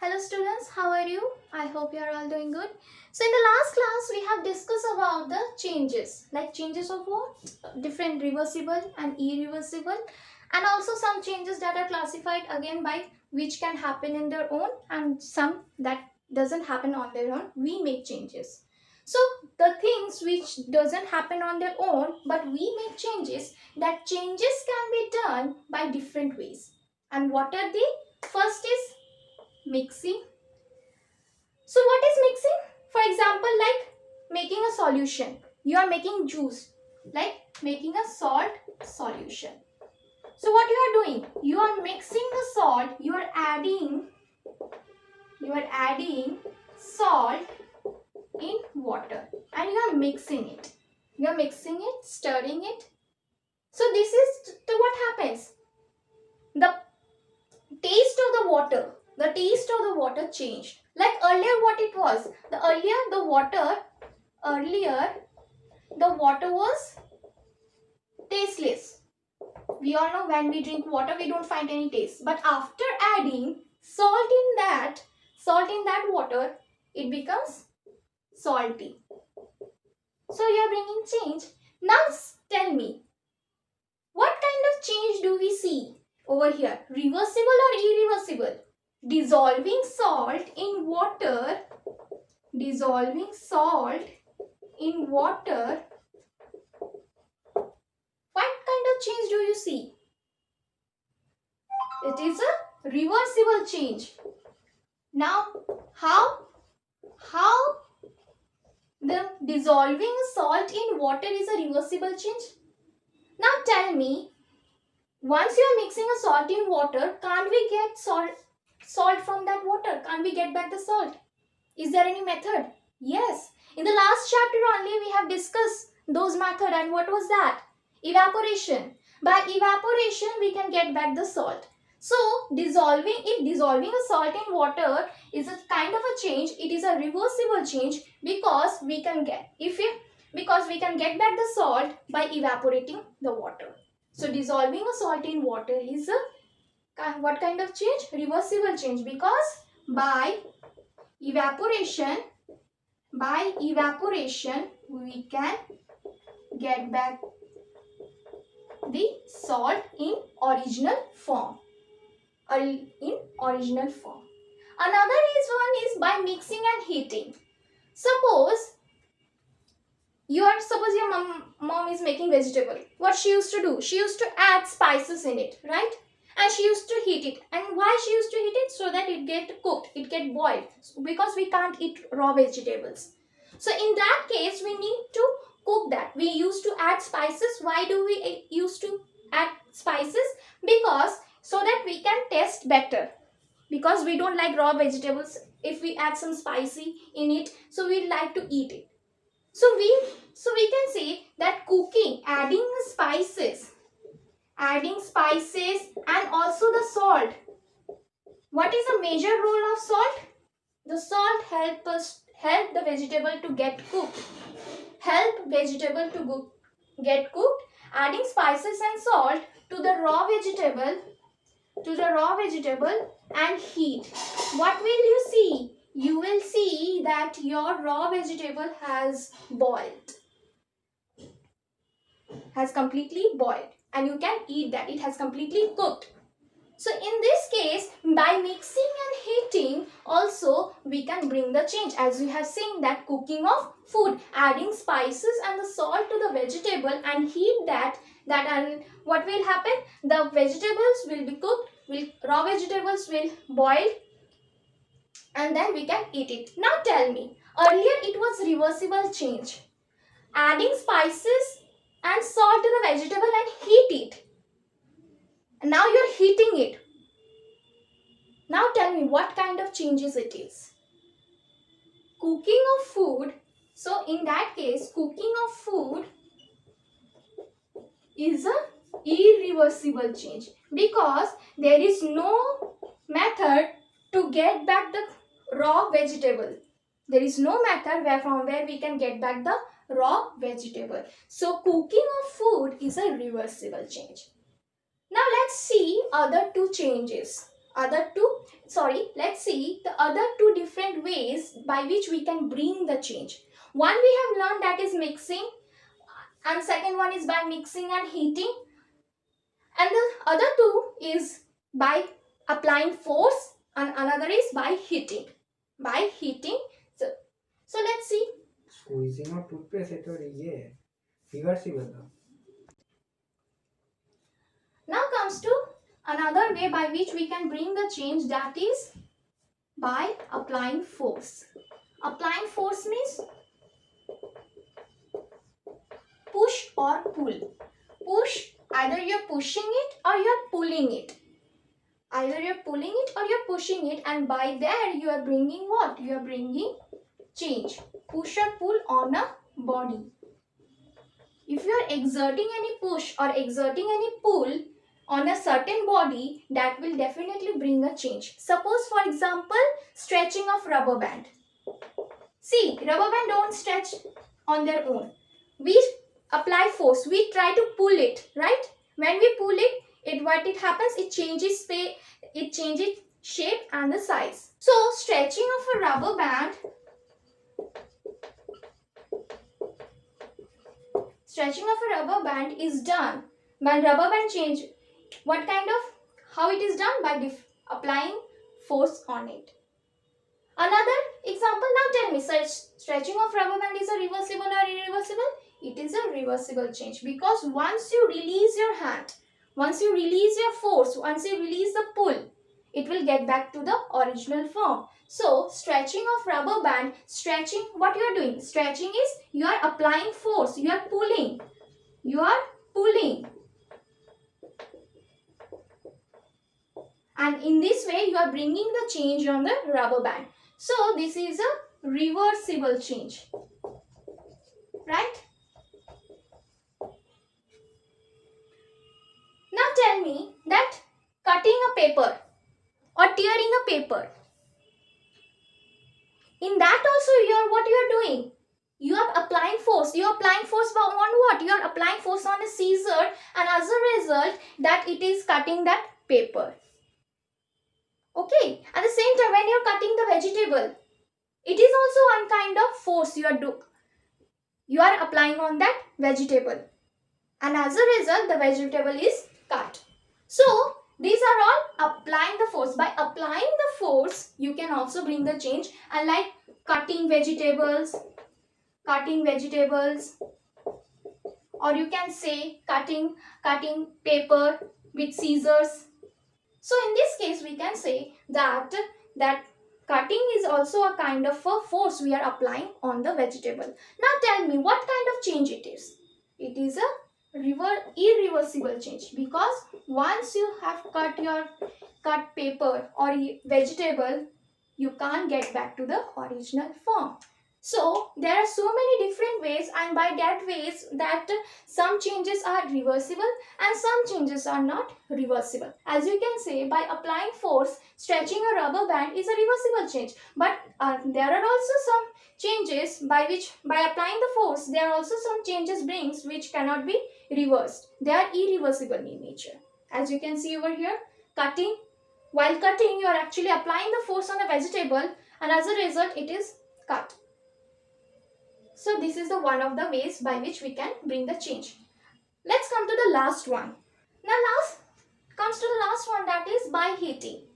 Hello students, how are you? I hope you are all doing good. So in the last class we have discussed about the changes. Like changes of what? Different reversible and irreversible, and also some changes that are classified again by which can happen in their own and some that doesn't happen on their own. We make changes. So the things which doesn't happen on their own but we make changes, that changes can be done by different ways. And what are they? First is mixing. So what is mixing? For example, like making a solution. You are making juice, like making a salt solution. So what you are doing? You are mixing the salt. You are adding salt in water, and you are mixing it. You are mixing it, stirring it. So this is what happens. The taste of the water changed. Like earlier what it was, earlier the water was tasteless. We all know when we drink water we don't find any taste, but after adding salt in that water, it becomes salty. So you are bringing change. Now tell me, what kind of change do we see over here? Reversible or irreversible? Dissolving salt in water, dissolving salt in water, what kind of change do you see? It is a reversible change. Now, how the dissolving salt in water is a reversible change? Now tell me, once you are mixing a salt in water, can't we get salt from that water? Can't we get back the salt? Is there any method? Yes. In the last chapter only we have discussed those method, and what was that? Evaporation. By evaporation we can get back the salt. So if dissolving a salt in water is a kind of a change, it is a reversible change because we can get back the salt by evaporating the water. So dissolving a salt in water is a what kind of change? Reversible change, because by evaporation we can get back the salt in original form. Another one is by mixing and heating. Suppose your mom is making vegetable. What she used to do? She used to add spices in it, right? And she used to heat it. And why she used to heat it? So that it get cooked, it get boiled, because we can't eat raw vegetables. So in that case we need to cook that. We used to add spices. Why do we used to add spices? Because so that we can taste better, because we don't like raw vegetables. If we add some spicy in it, so we like to eat it. So we can say that cooking, adding spices and also the salt. What is the major role of salt? The salt help the vegetable to get cooked. Get cooked. Adding spices and salt to the raw vegetable and heat. What will you see? You will see that your raw vegetable has completely boiled, and you can eat that. It has completely cooked. So in this case, by mixing and heating also we can bring the change. As we have seen that cooking of food, adding spices and the salt to the vegetable and heat that and what will happen? The vegetables will be cooked, raw vegetables will boil, and then we can eat it. Now tell me, earlier it was reversible change. Adding spices and salt to the vegetable and heat it. Now you're heating it. Now tell me what kind of changes it is. Cooking of food. So in that case, cooking of food is a irreversible change, because there is no method to get back the raw vegetable. There is no method from where we can get back the raw vegetable. So cooking of food is a reversible change. Now let's see other two changes. Let's see the other two different ways by which we can bring the change. One we have learned, that is mixing, and second one is by mixing and heating, and the other two is by applying force, and another is by heating. So let's see. Squeezing or toothpaste it or reversible. Now comes to another way by which we can bring the change, that is by applying force. Applying force means push or pull. Push, either you're pushing it or you're pulling it. Either you're pulling it or you're pushing it, and by there you are bringing what? You are bringing change. Push or pull on a body. If you are exerting any push or exerting any pull on a certain body, that will definitely bring a change. Suppose for example, stretching of rubber band. See, rubber band don't stretch on their own. We apply force, we try to pull it, right? When we pull it, what it happens, it changes shape and the size. So stretching of a rubber band is done when rubber band change. What kind of, how it is done? By applying force on it. Another example, now tell me, stretching of rubber band is a reversible or irreversible? It is a reversible change, because once you release your hand, once you release your force, once you release the pull, it will get back to the original form. So stretching of rubber band, stretching, what you are doing? Stretching is you are applying force, you are pulling. And in this way you are bringing the change on the rubber band. So this is a reversible change, right? Now tell me that cutting a paper or tearing a paper, in that also what you are doing? You are applying force. You are applying force on what? You are applying force on a scissor, and as a result that it is cutting that paper. Okay. At the same time, when you are cutting the vegetable, it is also one kind of force you are applying on that vegetable, and as a result the vegetable is cut. So these are all applying the force. By applying the force, you can also bring the change, and like cutting vegetables, or you can say cutting paper with scissors. So in this case we can say that cutting is also a kind of a force we are applying on the vegetable. Now tell me what kind of change it is. It is a irreversible change, because once you have cut paper or vegetable, you can't get back to the original form. So there are so many different ways, and by that ways that some changes are reversible and some changes are not reversible. As you can say, by applying force, stretching a rubber band is a reversible change, but there are also some changes by applying the force, there are also some changes brings which cannot be reversed. They are irreversible in nature. As you can see over here, while cutting you are actually applying the force on the vegetable, and as a result it is cut. So this is the one of the ways by which we can bring the change. Let's come to the last one. Now comes to the last one, that is by heating.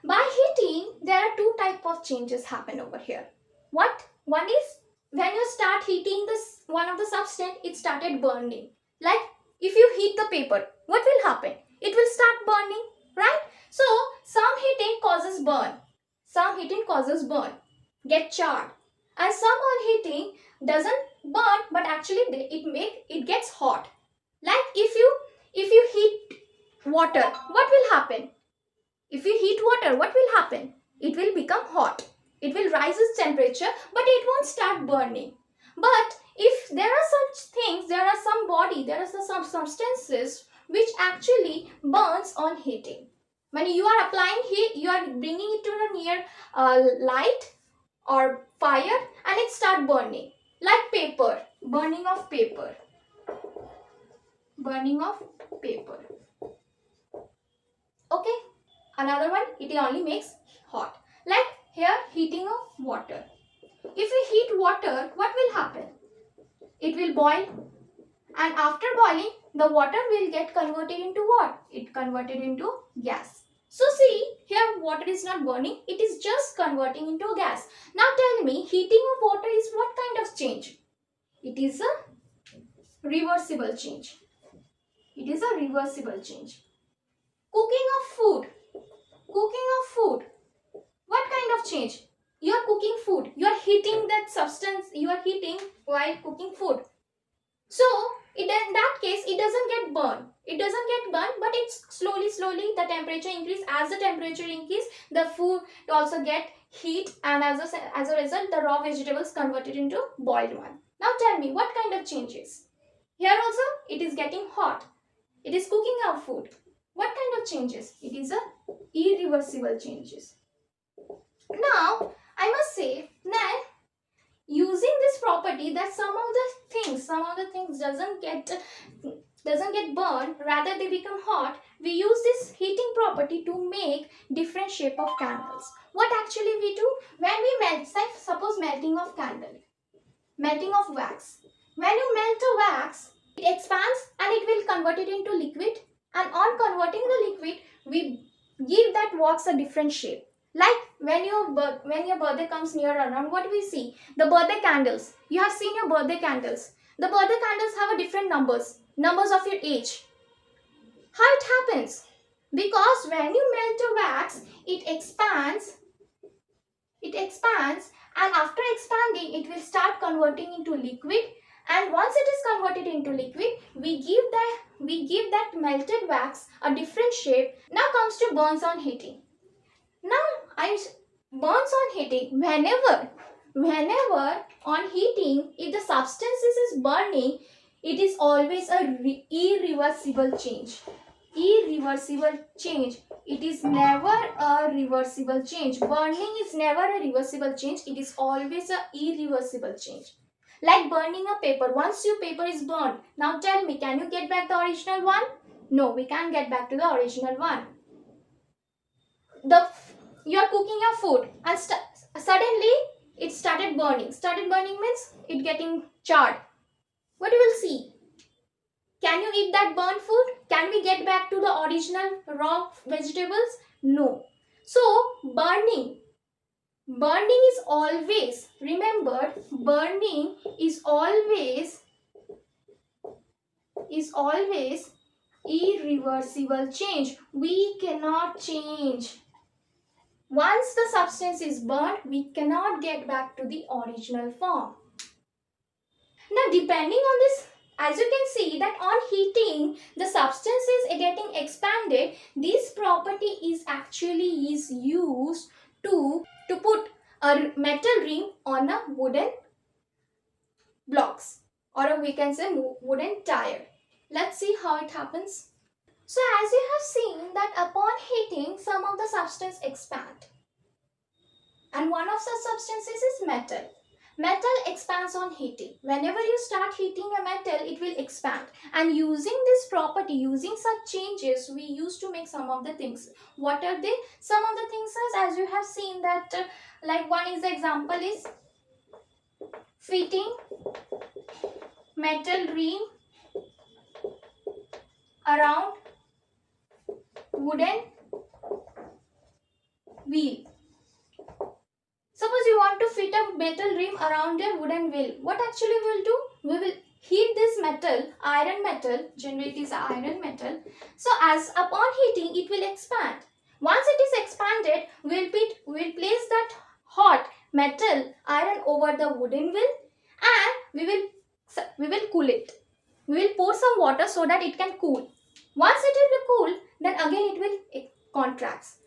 By heating, there are two type of changes happen over here. What? One is when you start heating this one of the substance, it started burning. Like if you heat the paper, what will happen? It will start burning, right? So some heating causes burn, get charred, and some heating doesn't burn, but actually it gets hot. Like if you heat water, what will happen? If you heat water, what will happen? It will become hot. It will rise its temperature, but it won't start burning. But if there are such things, there are some substances which actually burns on heating. When you are applying heat, you are bringing it to the near light or fire, and it start burning. Like paper, burning of paper. Okay. Another one, it only makes hot. Like here, heating of water. If we heat water, what will happen? It will boil, and after boiling, the water will get converted into what? It converted into gas. So see, here water is not burning, it is just converting into gas. Now tell me, heating of water is what kind of change? It is a reversible change. It is a reversible change. Cooking of food. Cooking of food. What kind of change? You are cooking food. You are heating that substance. You are heating while cooking food. So, in that case, it doesn't get burned. It doesn't get burned, but it's slowly the temperature increase. As the temperature increase, the food also get heat, and as a result, the raw vegetables converted into boiled one. Now tell me, what kind of changes? Here also, it is getting hot. It is cooking our food. What kind of changes? It is a irreversible changes. Now, I must say that using this property, that some of the things doesn't get burned, rather they become hot. We use this heating property to make different shape of candles. What actually we do when we melt, suppose melting of candle, melting of wax. When you melt a wax, it expands and it will convert it into liquid, and on converting the liquid, we give that wax a different shape. Like when your birthday comes near around, what we see? The birthday candles. You have seen your birthday candles. The birthday candles have a different numbers of your age. How it happens? Because when you melt a wax, it expands, and after expanding, it will start converting into liquid. And once it is converted into liquid, we give that melted wax a different shape. Now comes to burns on heating. Now, burns on heating, whenever on heating, if the substances is burning, it is always a irreversible change. Irreversible change. It is never a reversible change. Burning is never a reversible change. It is always a irreversible change. Like burning a paper. Once your paper is burned, now tell me, can you get back the original one? No, we can't get back to the original one. You are cooking your food and suddenly it started burning. Started burning means it getting charred. What you will see? Can you eat that burnt food? Can we get back to the original raw vegetables? No. So burning is always, remember, burning is always irreversible change. We cannot change. Once the substance is burnt, we cannot get back to the original form. Now, depending on this, as you can see that on heating, the substance is getting expanded. This property is used to put a metal ring on a wooden blocks, or we can say wooden tire. Let's see how it happens. So as you have seen that upon heating, some of the substance expand. And one of such substances is metal. Metal expands on heating. Whenever you start heating a metal, it will expand. And using this property, using such changes, we used to make some of the things. What are they? Some of the things as you have seen that, like one is the example is fitting metal ring around wooden wheel. Suppose you want to fit a metal rim around a wooden wheel. What actually we will do? We will heat this metal, iron metal, generally it is iron metal. So as upon heating, it will expand. Once it is expanded, we will place that hot metal iron over the wooden wheel, and we will cool it. We will pour some water so that it can cool. Once it will cool, then again it contracts.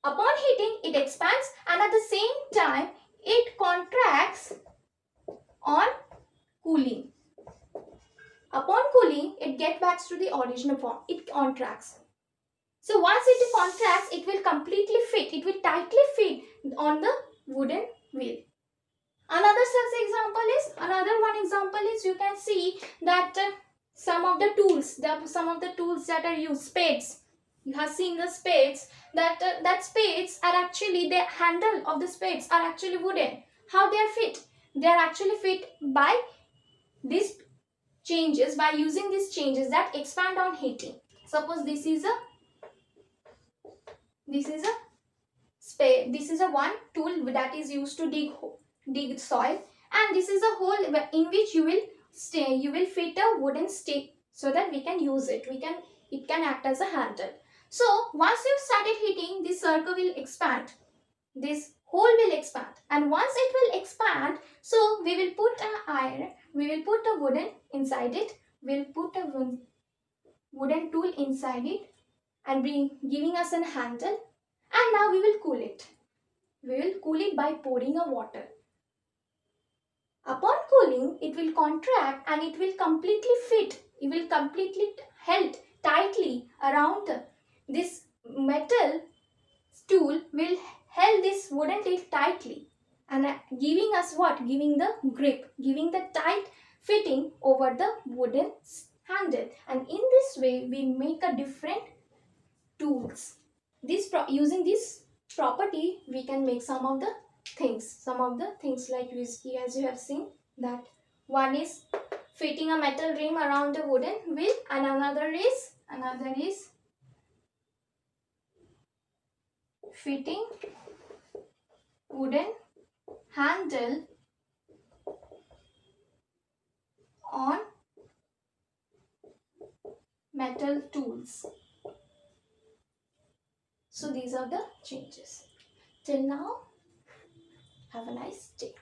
Upon heating, it expands, and at the same time, it contracts on cooling. Upon cooling, it gets back to the original form. It contracts. So once it contracts, it will completely fit. It will tightly fit on the wooden wheel. Another one example is you can see that some of the tools that are used, spades. You have seen the spades, that spades are actually, the handle of the spades are actually wooden. How they are fit? They are actually fit by these changes, by using these changes that expand on heating. Suppose this is a spade. This is a one tool that is used to dig soil, and this is a hole in which you will fit a wooden stick so that we can use it. It can act as a handle. So once you started heating, this circle will expand. This hole will expand, and once it will expand, so we will put an iron. We will put a wooden inside it. We'll put a wooden tool inside it, and giving us a handle. And now we will cool it. We will cool it by pouring a water. Upon cooling, it will contract and it will completely fit. It will completely held tightly around this metal stool. Will hold this wooden tool tightly, and giving us what? Giving the grip, giving the tight fitting over the wooden handle. And in this way, we make a different tools. Using this property, we can make some of the things like whiskey, as you have seen, that one is fitting a metal rim around a wooden wheel, and another is fitting wooden handle on metal tools. So these are the changes. Till now, have a nice day.